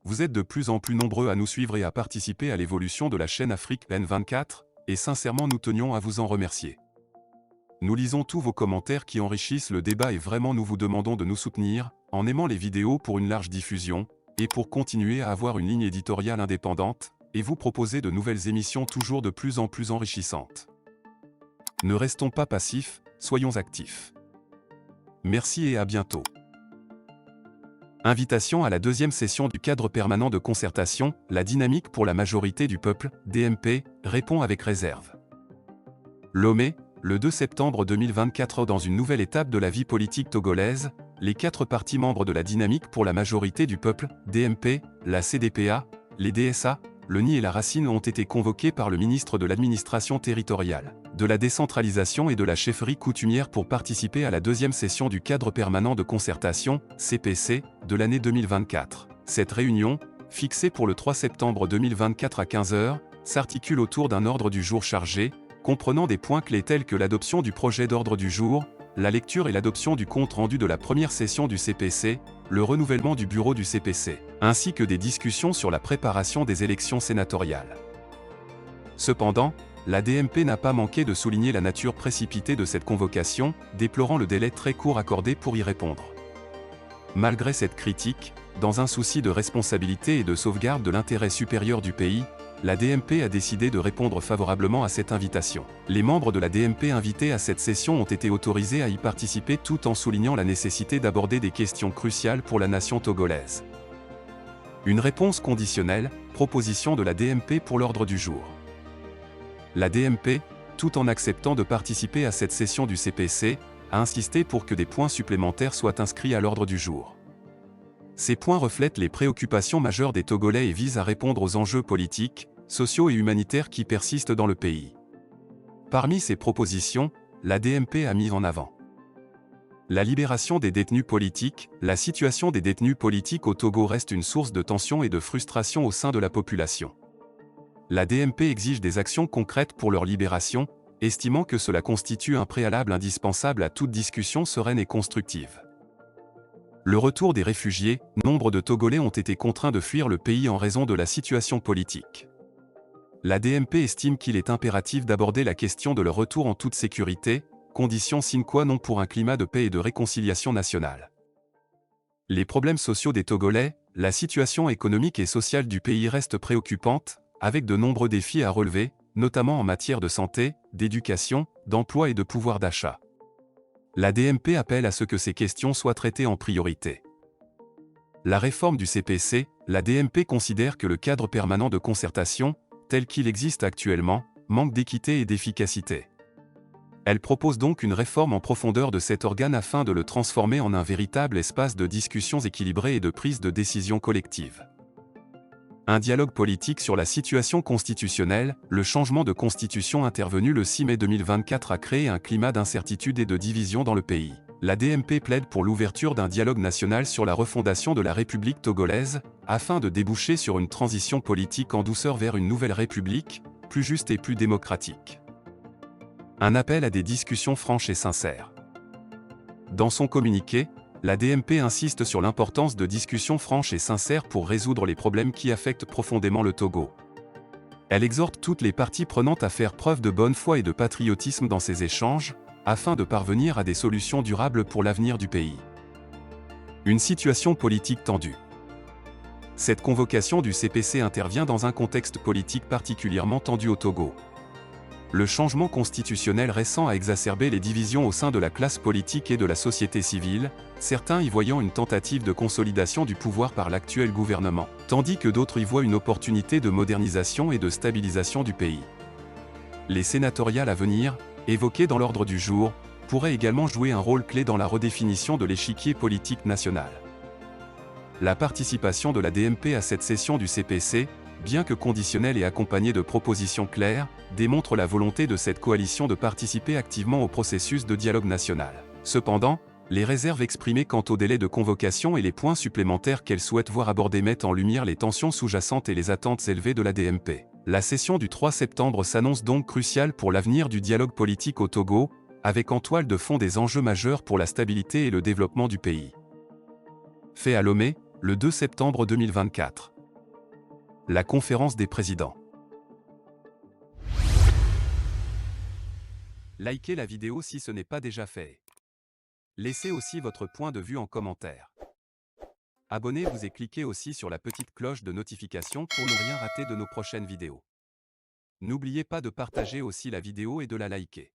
Vous êtes de plus en plus nombreux à nous suivre et à participer à l'évolution de la chaîne Afrique N24, et sincèrement nous tenions à vous en remercier. Nous lisons tous vos commentaires qui enrichissent le débat et vraiment nous vous demandons de nous soutenir, en aimant les vidéos pour une large diffusion, et pour continuer à avoir une ligne éditoriale indépendante, et vous proposer de nouvelles émissions toujours de plus en plus enrichissantes. Ne restons pas passifs, soyons actifs. Merci et à bientôt. Invitation à la deuxième session du cadre permanent de concertation, la dynamique pour la majorité du peuple, DMP, répond avec réserve. Lomé, le 2 septembre 2024. Dans une nouvelle étape de la vie politique togolaise, les 4 partis membres de la dynamique pour la majorité du peuple, DMP, la CDPA, les DSA, le NI et la Racine ont été convoqués par le ministre de l'Administration territoriale, de la décentralisation et de la chefferie coutumière pour participer à la deuxième session du cadre permanent de concertation, CPC, de l'année 2024. Cette réunion, fixée pour le 3 septembre 2024 à 15 h, s'articule autour d'un ordre du jour chargé, comprenant des points clés tels que l'adoption du projet d'ordre du jour, la lecture et l'adoption du compte-rendu de la première session du CPC, le renouvellement du bureau du CPC, ainsi que des discussions sur la préparation des élections sénatoriales. Cependant, la DMP n'a pas manqué de souligner la nature précipitée de cette convocation, déplorant le délai très court accordé pour y répondre. Malgré cette critique, dans un souci de responsabilité et de sauvegarde de l'intérêt supérieur du pays, la DMP a décidé de répondre favorablement à cette invitation. Les membres de la DMP invités à cette session ont été autorisés à y participer tout en soulignant la nécessité d'aborder des questions cruciales pour la nation togolaise. Une réponse conditionnelle, proposition de la DMP pour l'ordre du jour. La DMP, tout en acceptant de participer à cette session du CPC, a insisté pour que des points supplémentaires soient inscrits à l'ordre du jour. Ces points reflètent les préoccupations majeures des Togolais et visent à répondre aux enjeux politiques, sociaux et humanitaires qui persistent dans le pays. Parmi ces propositions, la DMP a mis en avant la libération des détenus politiques. La situation des détenus politiques au Togo reste une source de tension et de frustration au sein de la population. La DMP exige des actions concrètes pour leur libération, estimant que cela constitue un préalable indispensable à toute discussion sereine et constructive. Le retour des réfugiés, nombre de Togolais ont été contraints de fuir le pays en raison de la situation politique. La DMP estime qu'il est impératif d'aborder la question de leur retour en toute sécurité, condition sine qua non pour un climat de paix et de réconciliation nationale. Les problèmes sociaux des Togolais, la situation économique et sociale du pays reste préoccupante, avec de nombreux défis à relever, notamment en matière de santé, d'éducation, d'emploi et de pouvoir d'achat. La DMP appelle à ce que ces questions soient traitées en priorité. La réforme du CPC, la DMP considère que le cadre permanent de concertation, tel qu'il existe actuellement, manque d'équité et d'efficacité. Elle propose donc une réforme en profondeur de cet organe afin de le transformer en un véritable espace de discussions équilibrées et de prise de décisions collectives. Un dialogue politique sur la situation constitutionnelle, le changement de constitution intervenu le 6 mai 2024 a créé un climat d'incertitude et de division dans le pays. La DMP plaide pour l'ouverture d'un dialogue national sur la refondation de la République togolaise, afin de déboucher sur une transition politique en douceur vers une nouvelle République, plus juste et plus démocratique. Un appel à des discussions franches et sincères. Dans son communiqué, la DMP insiste sur l'importance de discussions franches et sincères pour résoudre les problèmes qui affectent profondément le Togo. Elle exhorte toutes les parties prenantes à faire preuve de bonne foi et de patriotisme dans ces échanges, afin de parvenir à des solutions durables pour l'avenir du pays. Une situation politique tendue. Cette convocation du CPC intervient dans un contexte politique particulièrement tendu au Togo. Le changement constitutionnel récent a exacerbé les divisions au sein de la classe politique et de la société civile, certains y voyant une tentative de consolidation du pouvoir par l'actuel gouvernement, tandis que d'autres y voient une opportunité de modernisation et de stabilisation du pays. Les sénatoriales à venir, évoquées dans l'ordre du jour, pourraient également jouer un rôle clé dans la redéfinition de l'échiquier politique national. La participation de la DMP à cette session du CPC, bien que conditionnelle et accompagnée de propositions claires, démontre la volonté de cette coalition de participer activement au processus de dialogue national. Cependant, les réserves exprimées quant au délai de convocation et les points supplémentaires qu'elle souhaite voir abordés mettent en lumière les tensions sous-jacentes et les attentes élevées de la DMP. La session du 3 septembre s'annonce donc cruciale pour l'avenir du dialogue politique au Togo, avec en toile de fond des enjeux majeurs pour la stabilité et le développement du pays. Fait à Lomé, le 2 septembre 2024. La conférence des présidents. Likez la vidéo si ce n'est pas déjà fait. Laissez aussi votre point de vue en commentaire. Abonnez-vous et cliquez aussi sur la petite cloche de notification pour ne rien rater de nos prochaines vidéos. N'oubliez pas de partager aussi la vidéo et de la liker.